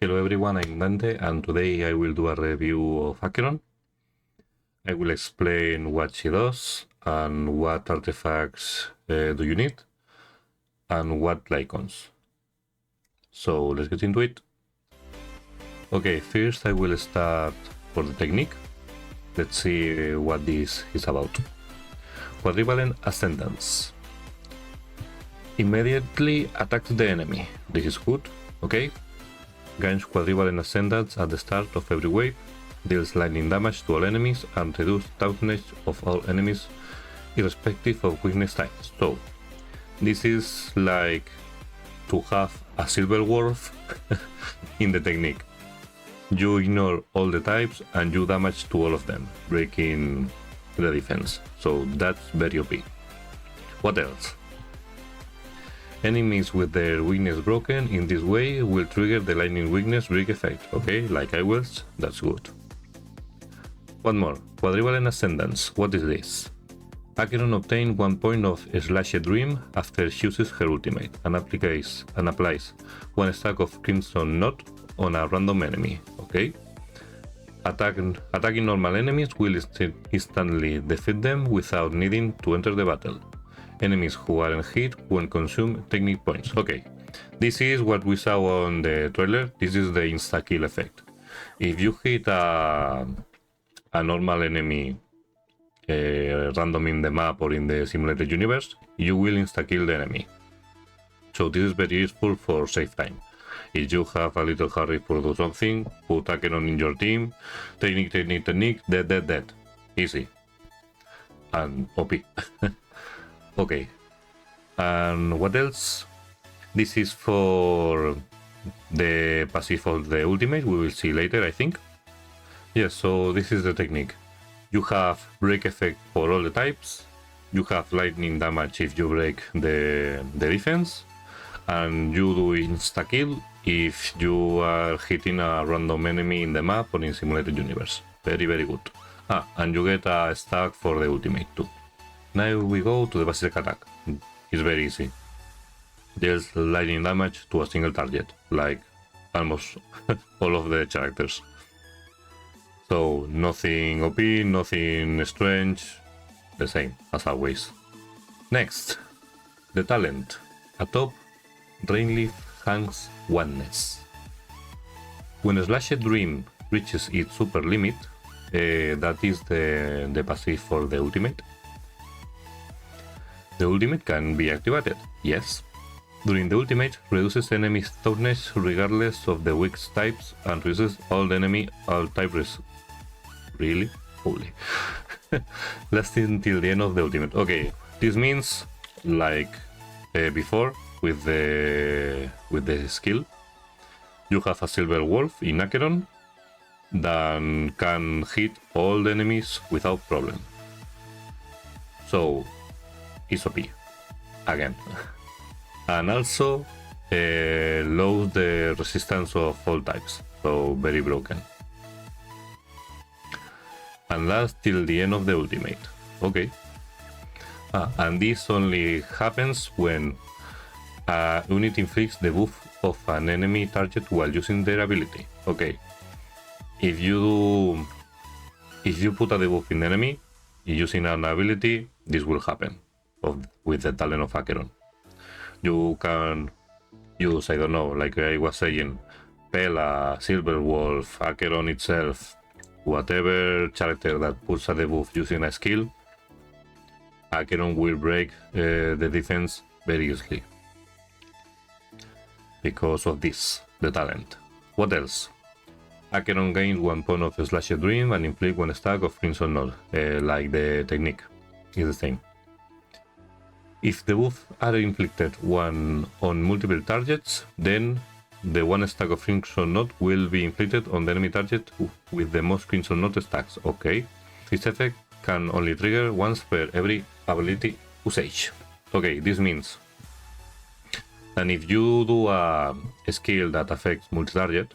Hello everyone, I'm Dante, and today I will do a review of Acheron. I will explain what she does, and what artifacts do you need, and what Lightcones. So let's get into it. Okay, first I will start for the technique. Let's see what this is about. Quadrivalent Ascendance. Immediately attacks the enemy. This is good, okay? Gains quadrivalent ascendance at the start of every wave, deals lightning damage to all enemies, and reduces toughness of all enemies irrespective of weakness types. So, this is like to have a silver wolf in the technique. You ignore all the types and you damage to all of them, breaking the defense. So that's very OP. What else? Enemies with their weakness broken in this way will trigger the lightning weakness break effect, okay, like I was, that's good. One more, Quadrivalent Ascendance, what is this? Acheron obtains 1 point of Slashed Dream after she uses her ultimate, and applies 1 stack of Crimson Knot on a random enemy, okay? Attacking normal enemies will instantly defeat them without needing to enter the battle. Enemies who aren't hit won't consume technique points. Okay, this is what we saw on the trailer. This is the insta-kill effect. If you hit a normal enemy random in the map or in the simulated universe, you will insta-kill the enemy. So this is very useful for save time. If you have a little hurry to do something, put Acheron in your team, technique, dead. Easy. And OP. Okay, and what else? This is for the passive of the ultimate, we will see later, I think. Yes, so this is the technique. You have break effect for all the types, you have lightning damage if you break the defense, and you do insta-kill if you are hitting a random enemy in the map or in simulated universe. Very, very good. And you get a stack for the ultimate too. Now we go to the basic attack. It's very easy. Deals lightning damage to a single target, like almost all of the characters. So nothing OP, nothing strange, the same as always. Next, the talent. Atop, Rainleaf hangs Oneness. When a Slashed Dream reaches its super limit, that is the passive for the ultimate. The ultimate can be activated, yes. During the ultimate, reduces enemy's toughness regardless of the weak types and reduces all the enemy all type risk. Really? Holy. Lasting till the end of the ultimate. Okay, this means like before with the skill, you have a silver wolf in Acheron that can hit all the enemies without problem. So is OP again, and also lowers the resistance of all types, so very broken, and lasts till the end of the ultimate. Okay, and this only happens when a unit inflicts the buff of an enemy target while using their ability. Okay, if you put a debuff in the enemy using an ability, this will happen. With the talent of Acheron, you can use, I don't know, like I was saying, Pela, Silver Wolf, Acheron itself, whatever character that puts a debuff using a skill, Acheron will break the defense very easily because of this, the talent. What else? Acheron gains 1 point of Slashed Dream and inflict 1 stack of Crimson Knot, like the technique is the same. If the buffs are inflicted on multiple targets, then the 1 stack of Crimson Knot will be inflicted on the enemy target with the most Crimson Knot stacks. Okay, this effect can only trigger once per every ability usage. Okay, this means, and if you do a skill that affects multi-target,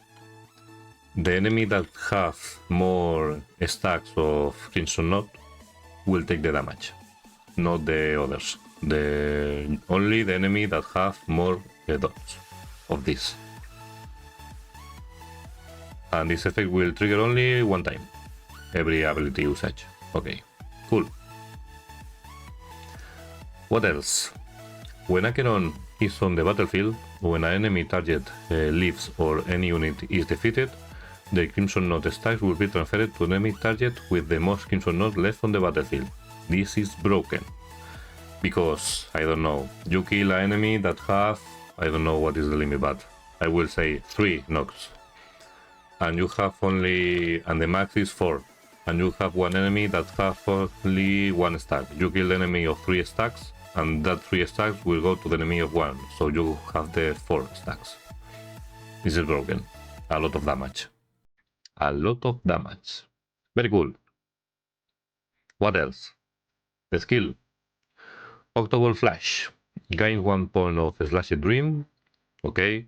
the enemy that have more stacks of Crimson Knot will take the damage, not the others. Only the enemy that have more dots of this. and this effect will trigger only one time every ability usage. Okay, cool. What else? When Acheron is on the battlefield, when an enemy target leaves or any unit is defeated, the Crimson Knot stacks will be transferred to an enemy target with the most Crimson Knot left on the battlefield. This is broken. Because, I don't know, you kill an enemy that have, I don't know what is the limit, but I will say 3 knocks. And you have only, and the max is 4. And you have one enemy that have only 1 stack. You kill the enemy of 3 stacks, and that 3 stacks will go to the enemy of 1. So you have the 4 stacks. This is broken. A lot of damage. A lot of damage. Very cool. What else? The skill. Octoball Flash. Gain 1 point of Slashed Dream. Okay.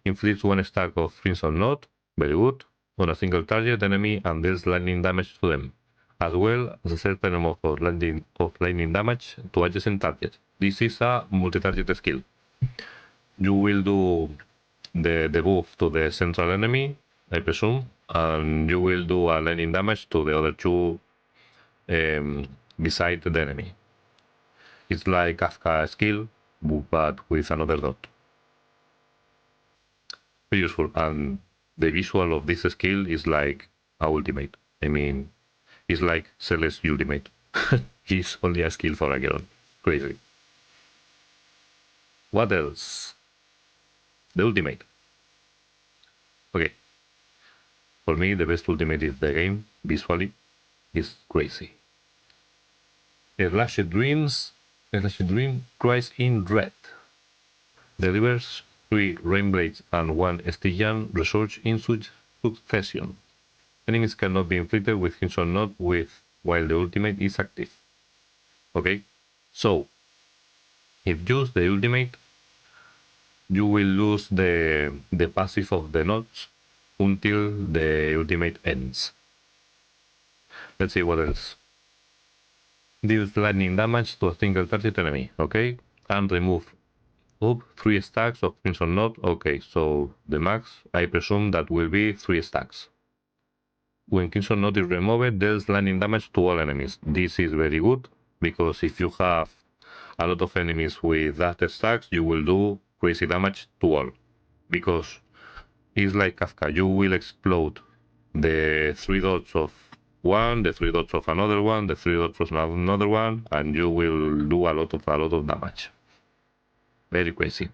Inflicts 1 stack of Crimson Knot. Very good. On a single target enemy and deals lightning damage to them, as well as a certain amount of lightning damage to adjacent targets. This is a multi-target skill. You will do the debuff to the central enemy, I presume, and you will do a lightning damage to the other 2 beside the enemy. It's like Kafka skill, but with another dot. Very useful, and the visual of this skill is like a ultimate. I mean, it's like Celeste ultimate. It's only a skill for Acheron. Crazy. What else? The ultimate. Okay. For me, the best ultimate is the game, visually. It's crazy. Slashed Dream cries in red. Delivers 3 Rainblades and 1 Stygian Research in succession. Enemies cannot be inflicted with Crimson Knot while the ultimate is active. Okay, so if you use the ultimate, you will lose the passive of the knots until the ultimate ends. Let's see what else. Deals lightning damage to a single target enemy, okay? And remove up 3 stacks of Crimson Knot. Okay, so the max, I presume that will be 3 stacks. When Crimson Knot is removed, deals lightning damage to all enemies. This is very good, because if you have a lot of enemies with that stacks, you will do crazy damage to all. Because it's like Kafka, you will explode the 3 dots of one, the 3 dots of another one, the 3 dots of another one, and you will do a lot of damage. Very crazy.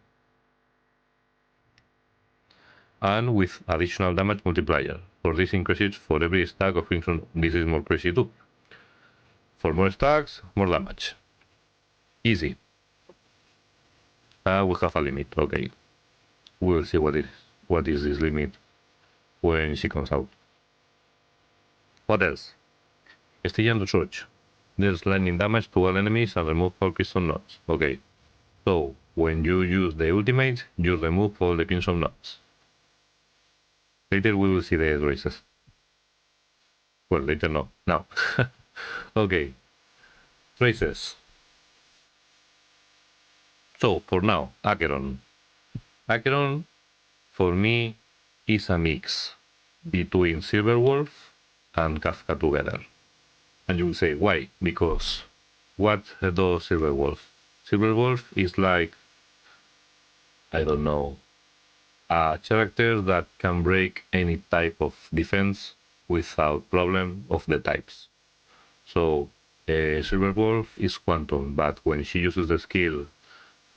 And with additional damage multiplier. For this increases for every stack of Crimson. This is more crazy too. For more stacks, more damage. Easy. We have a limit, okay. We'll see what is this limit when she comes out. What else? Stygian Research. There's lightning damage to all enemies and remove all Crimson Knots. Okay. So when you use the ultimate, you remove all the Crimson Knots. Later we will see the races. Well, later no. Now. Okay. Traces. So for now, Acheron. Acheron, for me, is a mix between Silverwolf and Kafka together. And you will say, why? Because what does Silverwolf? Silverwolf is like, I don't know, a character that can break any type of defense without problem of the types. So Silverwolf is Quantum, but when she uses the skill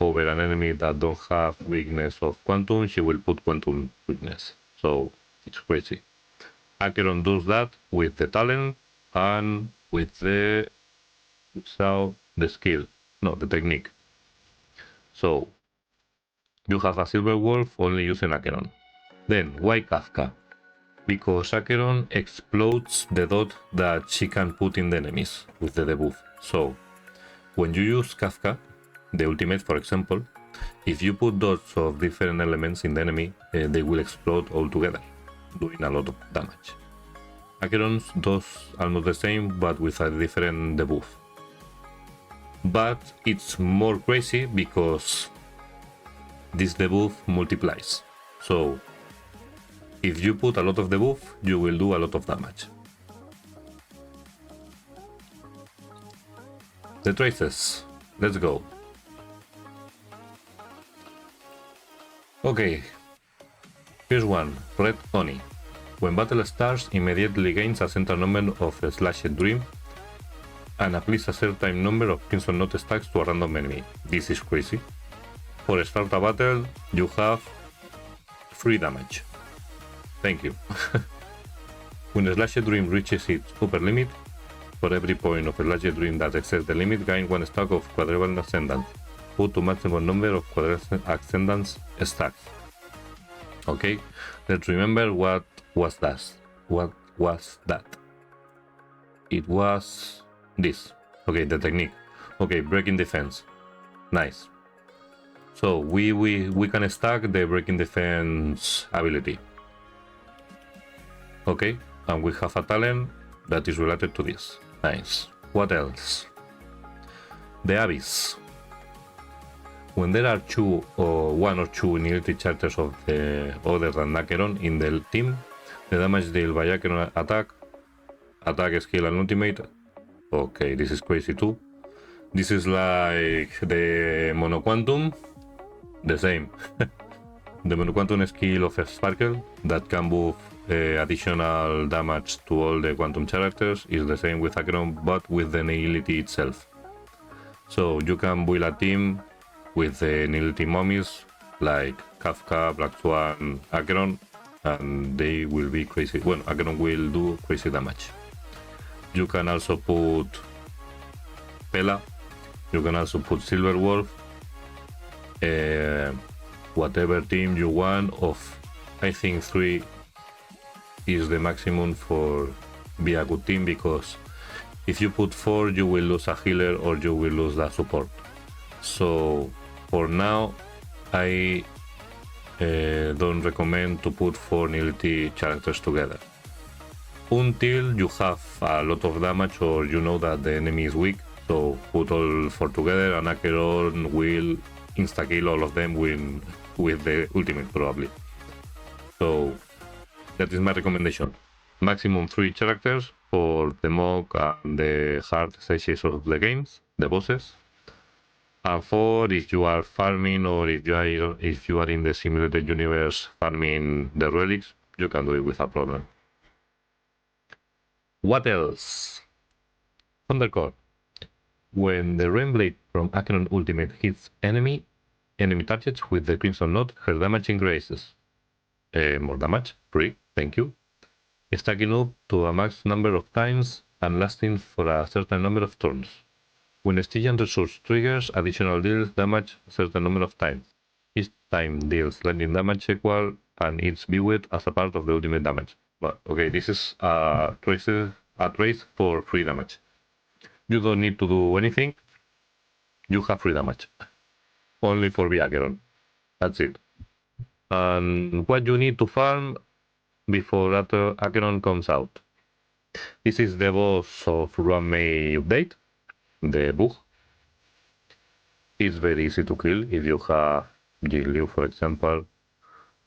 over an enemy that don't have weakness of Quantum, she will put Quantum weakness. So it's crazy. Acheron does that with the talent and with the skill, no, the technique. So you have a Silverwolf only using Acheron. Then why Kafka? Because Acheron explodes the dot that she can put in the enemies with the debuff. So when you use Kafka, the ultimate for example, if you put dots of different elements in the enemy, they will explode all together, doing a lot of damage. Acheron does almost the same, but with a different debuff. But it's more crazy because this debuff multiplies. So If you put a lot of debuff, you will do a lot of damage. The traces. Let's go. Okay. Here's one. Red Oni. When battle starts, immediately gains a certain number of Slashed Dream and applies a certain number of Crimson Knot stacks to a random enemy. This is crazy. For start a battle, you have 3 damage. Thank you. When a Slashed Dream reaches its upper limit, for every point of a Slashed Dream that exceeds the limit, gain 1 stack of Quadruple Ascendance. Put to maximum number of Quadruple Ascendance stacks. Okay, let's remember what was that. What was that? It was this. Okay, the technique. Okay, breaking defense. Nice. So we can stack the breaking defense ability. Okay, and we have a talent that is related to this. Nice. What else? The Abyss. When there are 2 or 1 or 2 inherited characters of the other than Acheron in the team, the damage dealt by Acheron attack, skill and ultimate. Okay, this is crazy too. This is like the Monoquantum, the same. The Monoquantum skill of a Sparkle that can buff additional damage to all the Quantum characters is the same with Acheron, but with the Nihility itself. So you can build a team with the Nihility mummies like Kafka, Black Swan, Acheron, and they will be crazy. Well, Acheron will do crazy damage. You can also put Pela, you can also put Silver Wolf, whatever team you want of, I think 3 is the maximum for be a good team, because if you put 4 you will lose a healer or you will lose the support. So for now I don't recommend to put 4 Nihility characters together until you have a lot of damage or you know that the enemy is weak. So put all 4 together and Acheron will insta-kill all of them with the ultimate probably. So that is my recommendation. Maximum 3 characters for the mock and the hard stages of the games, the bosses. And 4 if you are farming or if you are in the simulated universe farming the relics, you can do it without problem. What else? Thundercore. When the Rain Blade from Acheron Ultimate hits enemy targets with the Crimson Knot, her damage increases. More damage, free, thank you. Stacking up to a max number of times and lasting for a certain number of turns. When a Stygian resource triggers, additional deals damage a certain number of times. Each time deals lightning damage equal and it's viewed as a part of the ultimate damage. But okay, this is a trace for free damage. You don't need to do anything. You have free damage. Only for the Acheron. That's it. And what you need to farm before that Acheron comes out. This is the boss of Run May update, the bug. It's very easy to kill if you have Liu, for example,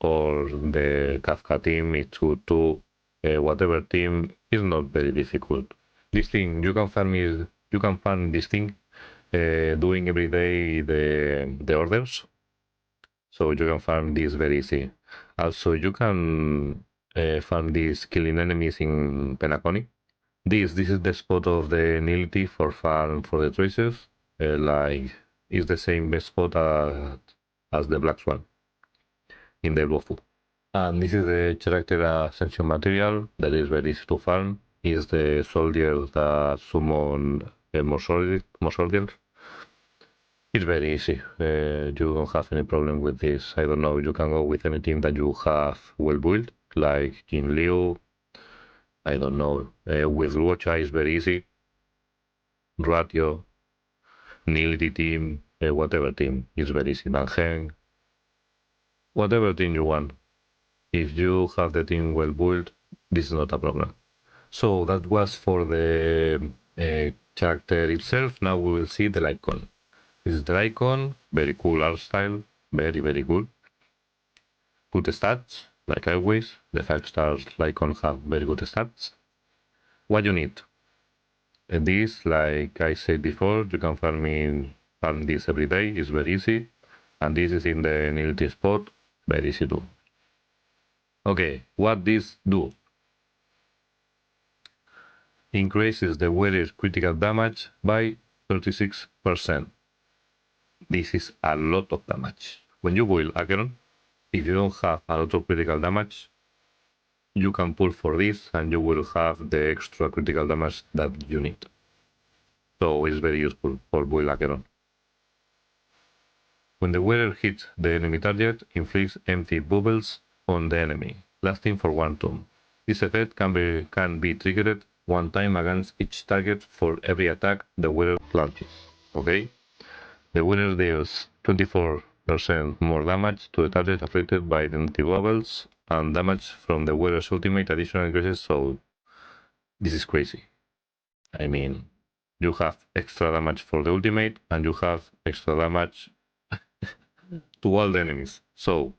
or the Kafka team. It's good too. Whatever team is not very difficult. This thing you can farm this thing doing every day the orders. So you can farm this very easy. Also, you can farm this killing enemies in Penacony. This is the spot of the Nihility for farm for the traces. Like it's the same spot as the Black Swan in the Blowful. And this is the character ascension material that is very easy to farm. Is the soldiers that summon more soldiers. It's very easy. You don't have any problem with this. I don't know. You can go with any team that you have well built, like Jin Liu. I don't know. With Luocha is very easy. Ratio, Nihility team, whatever team is very easy. Nanheng, whatever team you want. If you have the team well built, this is not a problem. So that was for the character itself. Now we will see the LIGHCONE. This is the LIGHCONE, very cool art style, very cool. Good stats, like always. The 5-star Lightcone have very good stats. What you need? This, like I said before, you can farm this every day. It's very easy, and this is in the nility spot. Very easy too. Okay, what this do? Increases the wearer's critical damage by 36%. This is a lot of damage. When you build Acheron, if you don't have a lot of critical damage, you can pull for this and you will have the extra critical damage that you need. So it's very useful for build Acheron. When the wearer hits the enemy target, inflicts empty bubbles on the enemy, lasting for 1 turn. This effect can be triggered 1 time against each target for every attack the wearer launches. Okay? The wearer deals 24% more damage to the target affected by the empty bubbles, and damage from the wearer's ultimate additional increases, so this is crazy. I mean, you have extra damage for the ultimate, and you have extra damage to all the enemies. So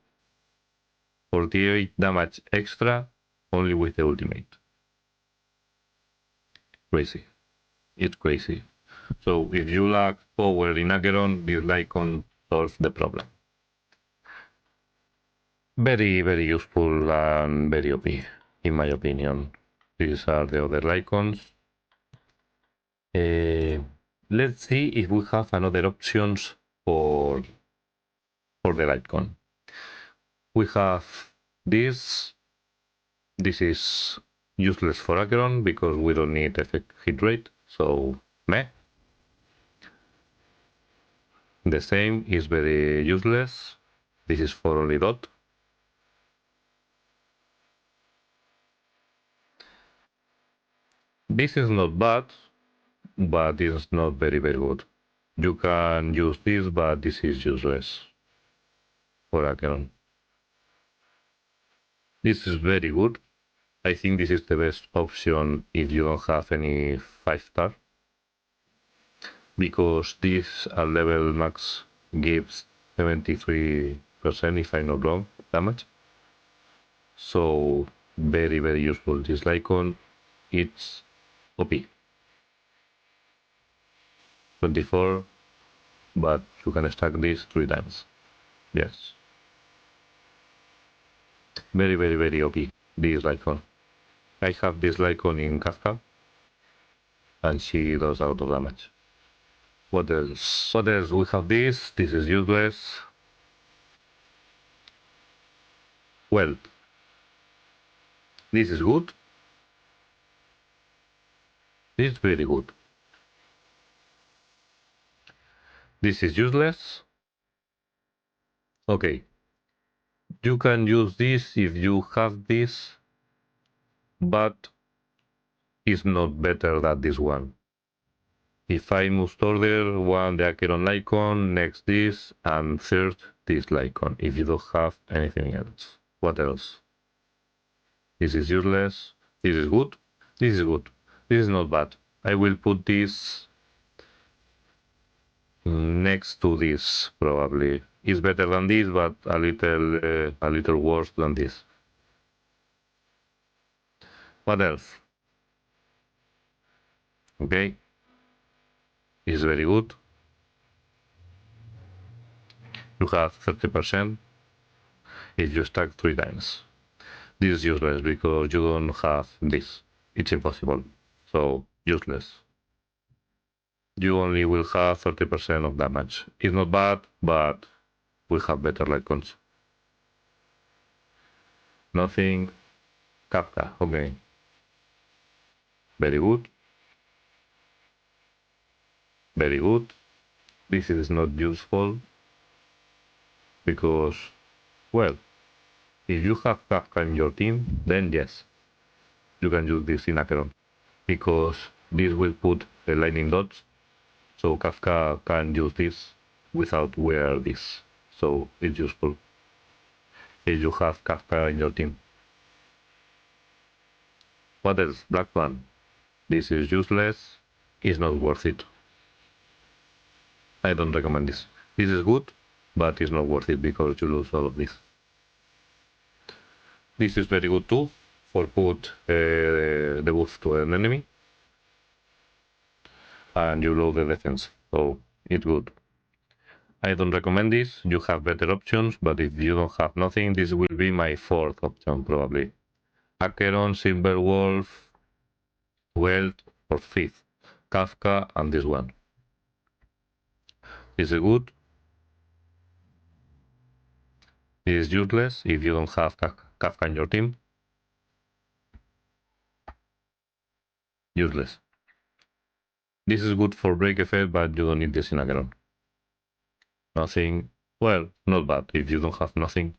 48 damage extra only with the ultimate. Crazy. It's crazy. So if you lack power in Acheron, this Lightcone solves the problem. Very, very useful and very OP, in my opinion. These are the other Lightcones. Let's see if we have another options for the Lightcone. We have this. This is useless for Acheron because we don't need effect hit rate, so meh. The same is very useless. This is for only dot. This is not bad, but it's not very, very good. You can use this, but this is useless for Acheron. This is very good. I think this is the best option if you don't have any 5-star, because this level max gives 73%, if I'm not wrong, damage. So very, very useful. This Lightcone, it's OP. 24, but you can stack this 3 times. Yes. Very, very, very OP, this Lightcone. I have this Lightcone in Kafka, and she does a lot of damage. What else? What else? We have this. This is useless. Well, this is good. This is very good. This is useless. Okay. You can use this if you have this, but it's not better than this one. If I must order one, the Acheron Lightcone, next this, and third this Lightcone, if you don't have anything else. What else? This is useless. This is good. This is good. This is not bad. I will put this next to this, probably. It's better than this, but a little worse than this. What else? Okay. It's very good. You have 30% if you stack 3 times. This is useless because you don't have this. It's impossible. So, useless. You only will have 30% of damage. It's not bad, but we have better Lightcones. Nothing. Kafka, okay. Very good. Very good. This is not useful because, well, if you have Kafka in your team, then yes, you can use this in Acheron, because this will put the lightning dots, so Kafka can use this without wear this, so it's useful if you have Kafka in your team. What else? Black One. This is useless, it's not worth it. I don't recommend this. This is good, but it's not worth it because you lose all of this. This is very good too for put the buff to an enemy, and you load the defense, so it's good. I don't recommend this. You have better options, but if you don't have nothing, this will be my fourth option probably. Acheron, Silver Wolf, Welt, or fifth. Kafka and this one. This is good. This is useless if you don't have Kafka in your team. Useless. This is good for break effect, but you don't need this in Acheron. Nothing. Well, not bad. If you don't have nothing,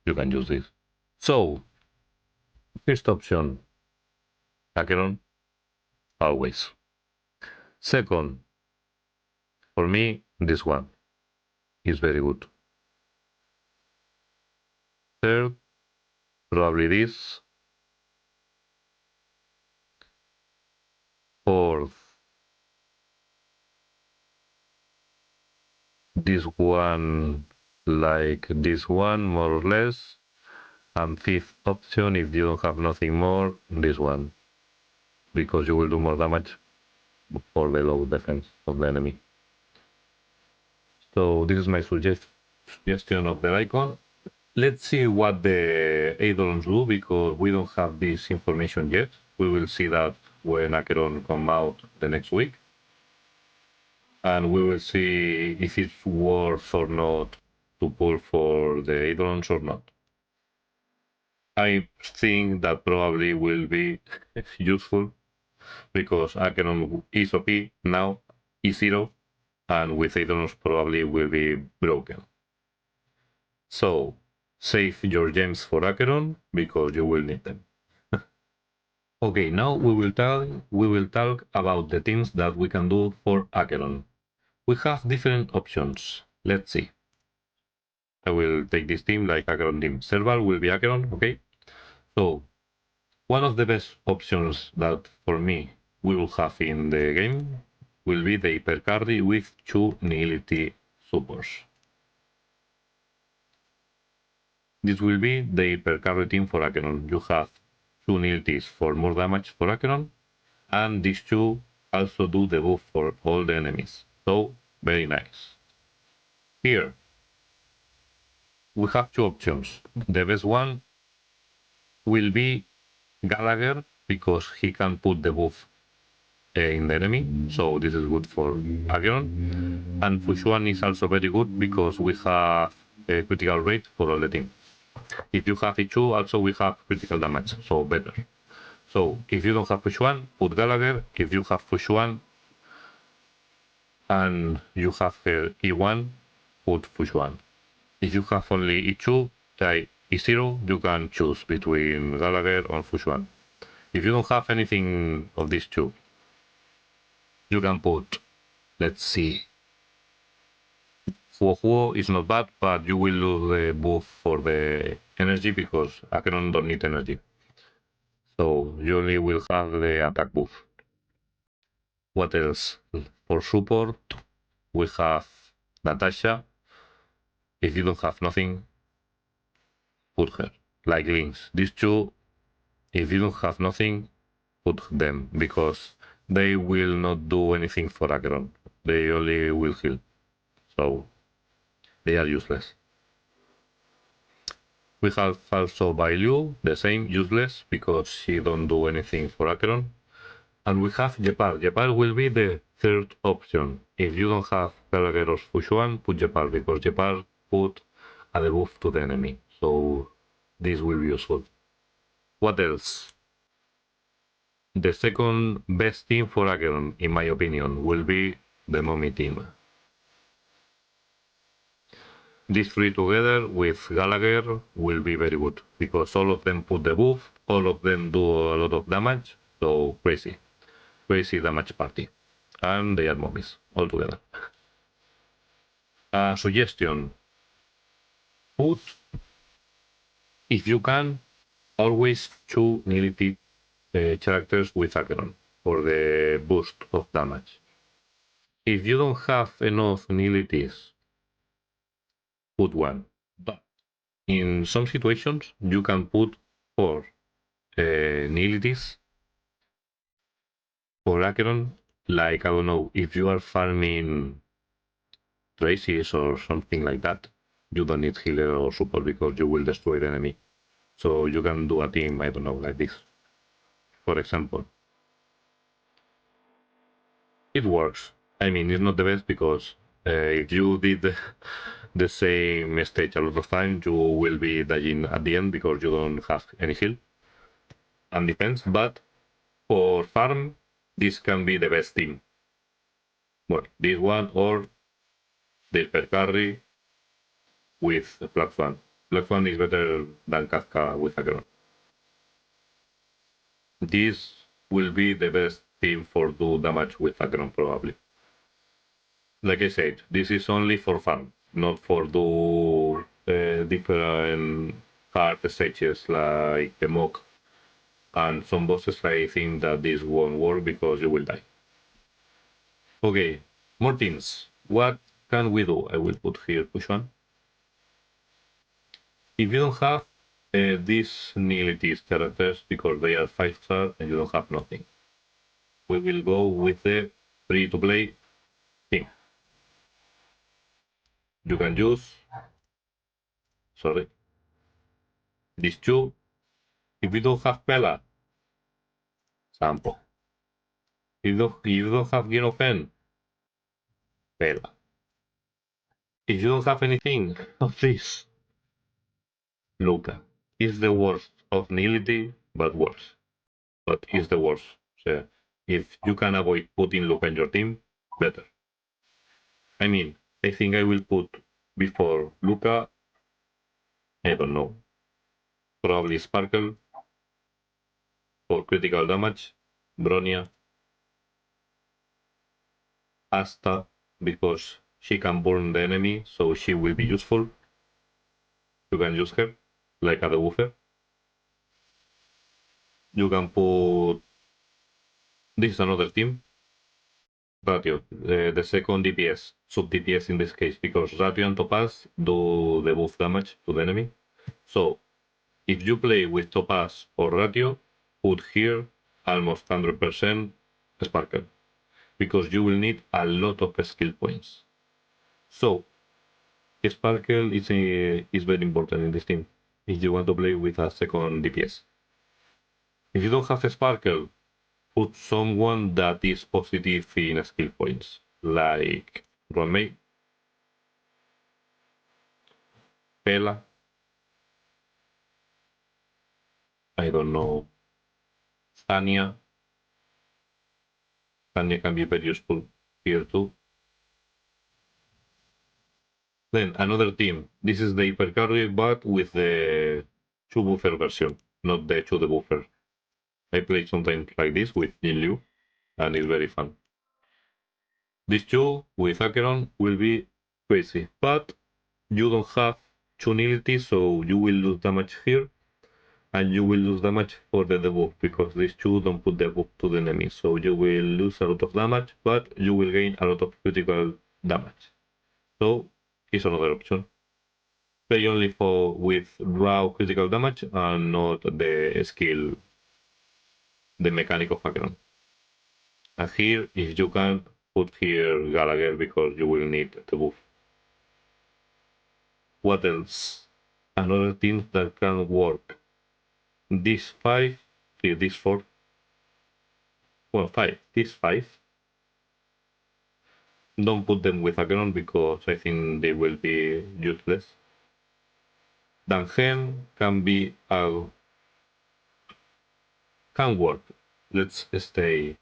you can use this. So, first option, Acheron, always. Second, for me, this one is very good. Third, probably this. Fourth, this one, like this one, more or less. And fifth option, if you don't have nothing more, this one, because you will do more damage for the low defense of the enemy. So this is my suggestion of the icon. Let's see what the Eidolons do, because we don't have this information yet. We will see that when Acheron come out the next week. And we will see if it's worth or not to pull for the Eidolons or not. I think that probably will be useful because Acheron is OP now, E0, and with Eidolons probably will be broken. So save your gems for Acheron because you will need them. Okay, now we will talk about the things that we can do for Acheron. We have different options. Let's see. I will take this team like Acheron team. Serval will be Acheron, okay? So one of the best options that for me we will have in the game will be the Hypercarry with 2 Nihility supports. This will be the Hypercarry team for Acheron. You have 2 Nihilities for more damage for Acheron, and these 2 also do the buff for all the enemies. So, very nice. Here, we have 2 options. The best one will be Gallagher, because he can put the buff in the enemy, so this is good for Acheron. And Fushuan is also very good because we have a critical rate for all the team. If you have E2, also we have critical damage, so better. So if you don't have Fushuan, put Gallagher. If you have Fushuan and you have E1, put Fushuan. If you have only E2, like E0, you can choose between Gallagher or Fushuan. If you don't have anything of these 2, you can put, let's see, Huo is not bad, but you will lose the buff for the energy because Acheron don't need energy. So you only will have the attack buff. What else? For support, we have Natasha. If you don't have nothing, put her. Like Lynx. These 2, if you don't have nothing, put them, because they will not do anything for Acheron. They only will heal. So they are useless. We have also Bailu, the same, useless, because she don't do anything for Acheron. And we have Jepar. Jepar will be the third option. If you don't have Gallagher or Fushuan, put Jepar, because Jepar put a debuff to the enemy. So this will be useful. What else? The second best team for Acheron, in my opinion, will be the Mummy team. These 3 together with Gallagher will be very good, because all of them put the buff, all of them do a lot of damage, so crazy. Crazy damage party. And they are mummies, all together. Suggestion. Put, if you can, always 2 Nihility characters with Acheron for the boost of damage. If you don't have enough Nihilities, put 1. But in some situations, you can put for nihilities, for Acheron, like, I don't know, if you are farming traces or something like that, you don't need healer or support because you will destroy the enemy. So you can do a team, I don't know, like this, for example. It works. I mean, it's not the best because if you did the same stage a lot of times, you will be dying at the end because you don't have any heal and defense. But for farm, this can be the best team. Well, this one or the per carry with Black Swan. Black Swan is better than Kafka with Acheron. This will be the best team for do damage with Acheron probably. Like I said, this is only for fun, not for do different hard stages like the mock and some bosses. I think that this won't work because you will die. Okay, more teams. What can we do? I will put here push one. If you don't have these nihilitist characters because they are 5-star and you don't have nothing, we will go with the free to play team. You can use, sorry, these two. If you don't have Pela, Sampo. If you don't have Gear of N, Pela. If you don't have anything of this, Luca. Is the worst of nihility, but worse. But is the worst. So if you can avoid putting Luca in your team, better. I mean, I think I will put before Luca, I don't know, probably Sparkle for critical damage, Bronya, Asta, because she can burn the enemy, so she will be useful. You can use her like a debuffer. You can put this is another team. Ratio, the second DPS, sub DPS in this case, because Ratio and Topaz do the buff damage to the enemy. So if you play with Topaz or Ratio, put here almost 100% Sparkle, because you will need a lot of skill points. So Sparkle is very important in this team if you want to play with a second DPS. If you don't have Sparkle, put someone that is positive in skill points, like Romei, Pela, I don't know, Tanya. Tanya can be very useful here too. Then another team. This is the hypercarry, but with the 2 buffer version, not the 2 debuffer. I play sometimes like this with Jin Liu, and it's very fun. These two with Acheron will be crazy, but you don't have 2 nihility, so you will lose damage here, and you will lose damage for the debuff, because these two don't put the debuff to the enemy, so you will lose a lot of damage, but you will gain a lot of critical damage. So it's another option. Play only for with raw critical damage and not the skill, the mechanic of Acheron. And here, if you can, put here Gallagher because you will need the buff. What else? Another thing that can work. This 5, this 4. Well, 5. This 5. Don't put them with Acheron because I think they will be useless. Dangen can be can work. Let's stay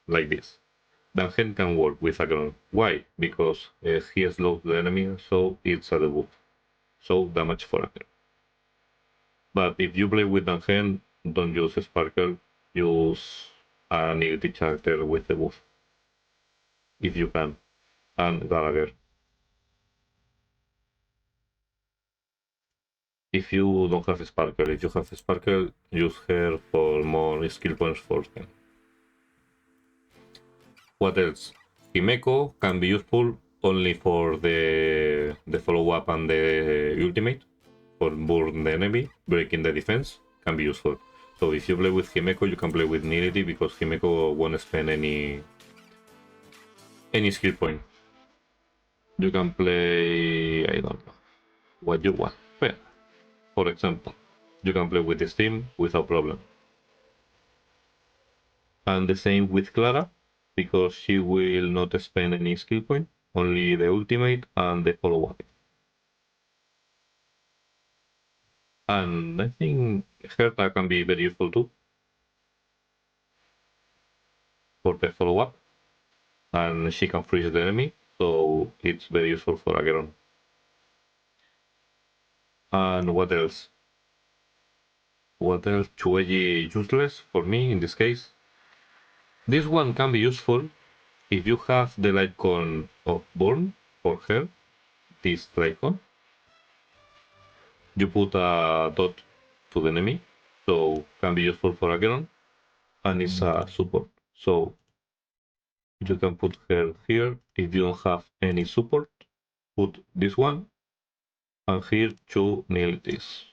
like this. Dangen can work with Acheron. Why? Because he slows the enemy, so it's a debuff. So damage for Acheron. But if you play with Dangen, don't use Sparkle. Use a negative character with the buff. If you can. And Gallagher. If you don't have Sparkle, if you have Sparkle, use her for more skill points for them. What else? Himeko can be useful only for the follow-up and the ultimate, for burn the enemy, breaking the defense. can be useful. So if you play with Himeko, you can play with Nility because Himeko won't spend any skill point. You can play, I don't know, what you want. Well, for example, you can play with this team without problem. And the same with Clara, because she will not spend any skill point, only the ultimate and the follow-up. And I think Herta can be very useful too for the follow-up, and she can freeze the enemy, so it's very useful for Acheron. And what else? What else? Chueji useless for me in this case. This one can be useful if you have the Lightcone of Born for her, this Lightcone. You put a dot to the enemy, so can be useful for Acheron, and it's a support. So you can put her here. If you don't have any support, put this one, and here two nihilities.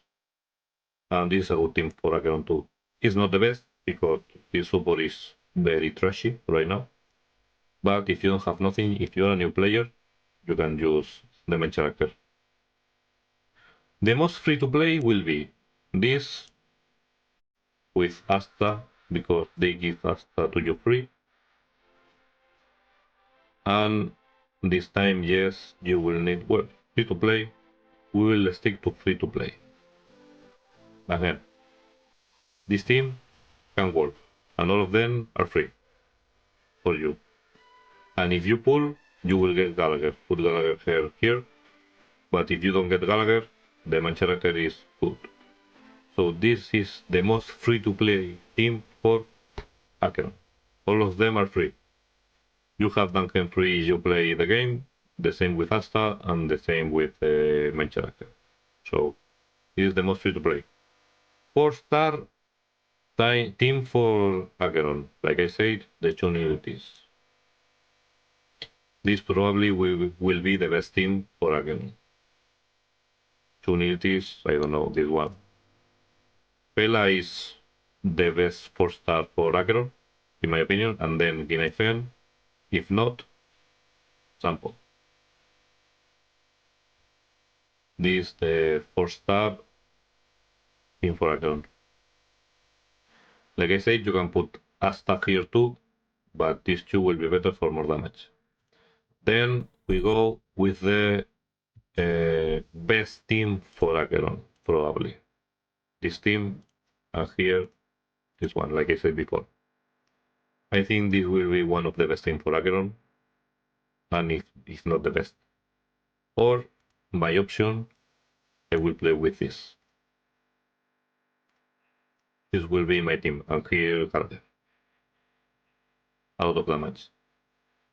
And this is a good team for Acheron too. It's not the best because this support is very trashy right now. But if you don't have nothing, if you're a new player, you can use the main character. The most free to play will be this with Asta because they give Asta to you free. And this time, yes, you will need, well, free to play. We will stick to free to play. Again, this team can work, and all of them are free for you. And if you pull, you will get Gallagher. Put Gallagher here. But if you don't get Gallagher, the main character is good. So this is the most free to play team for Acheron. All of them are free. You have Duncan free if you play the game, the same with Asta, and the same with the main character. So this is the most free to play. 4-star team for Acheron. Like I said, the two nullities. This probably will be the best team for Acheron. Two nullities, I don't know, this one. Pela is the best 4-star for Acheron, in my opinion, and then Ginaifen. If not, Sample. This is the 4-star team for Acheron. Like I said, you can put Asta here too, but these two will be better for more damage. Then we go with the best team for Acheron, probably. This team, and here, this one, like I said before. I think this will be one of the best teams for Acheron, and if not the best. Or, by option, I will play with this. This will be my team, and here, Carter. A lot of damage.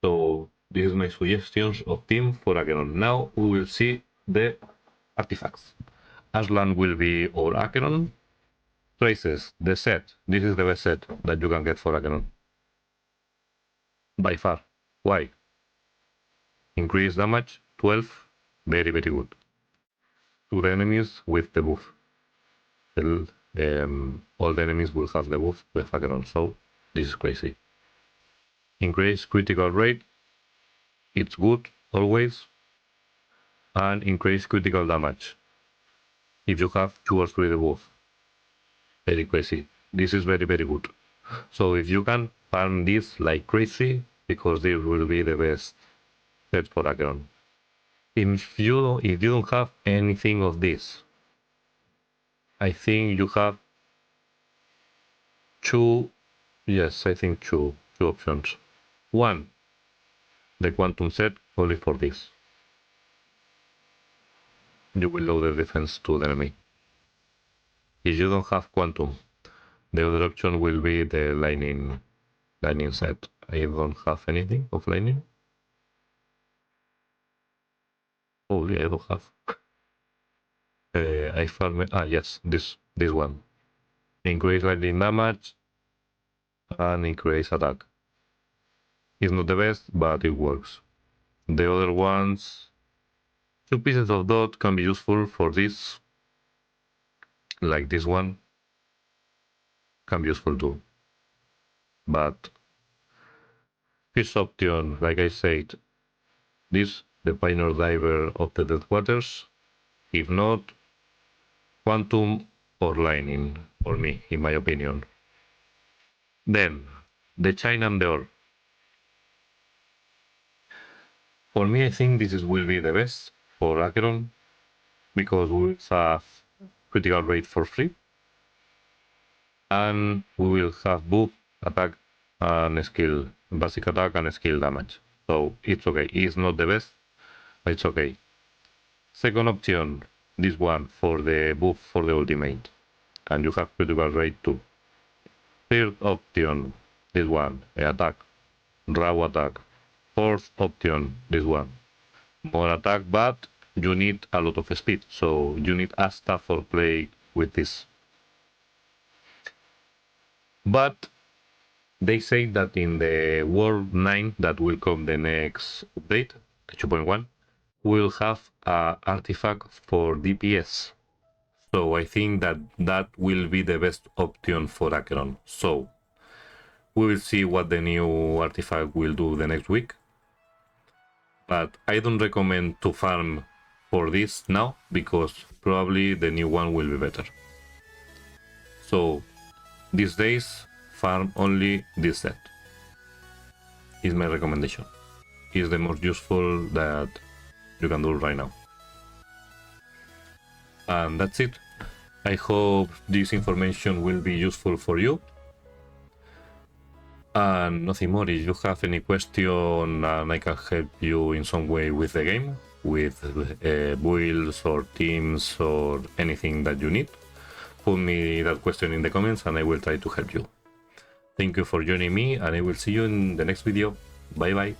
So, this is my suggestions of team for Acheron. Now, we will see the artifacts. Aslan will be our Acheron. Traces, the set. This is the best set that you can get for Acheron. By far. Why? Increase damage, 12. Very, very good. To the enemies with the buff. All the enemies will have the buff with Acheron, so this is crazy. Increase critical rate. It's good, always. And increase critical damage. If you have 2 or 3 the buff. Very crazy. This is very, very good. So if you can farm this like crazy, because this will be the best set for Acheron. If you don't have anything of this, I think you have two, yes, I think two options. One, the quantum set only for this. You will lower the defense to the enemy. If you don't have quantum, the other option will be the lightning set. I don't have anything of lightning. Oh yeah, I don't have. I farm. Yes, this one. Increase lightning damage and increase attack. It's not the best, but it works. The other ones, 2 pieces of dot can be useful for this, like this one. can be useful too. But first option, like I said, this the Pioneer Diver of the Dead Waters. If not, Quantum or Lightning for me, in my opinion. Then the China and the Ore. For me, I think this will be the best for Acheron because we will have critical rate for free, and we will have both attack and skill, basic attack and skill damage. So it's okay. It's not the best, but it's okay. Second option, this one for the buff for the ultimate, and you have critical rate too. Third option, this one, attack, raw attack. Fourth option, this one, more attack, but you need a lot of speed, so you need Asta for play with this. But they say that in the World 9 that will come the next update, the 2.1, we'll have an artifact for DPS. So I think that that will be the best option for Acheron. So we will see what the new artifact will do the next week. But I don't recommend to farm for this now because probably the new one will be better. So these days farm only this set is my recommendation. Is the most useful that you can do right now. And that's it. I hope this information will be useful for you. And nothing more. If you have any question and I can help you in some way with the game, with builds or teams or anything that you need, put me that question in the comments and I will try to help you. Thank you for joining me and I will see you in the next video. Bye bye.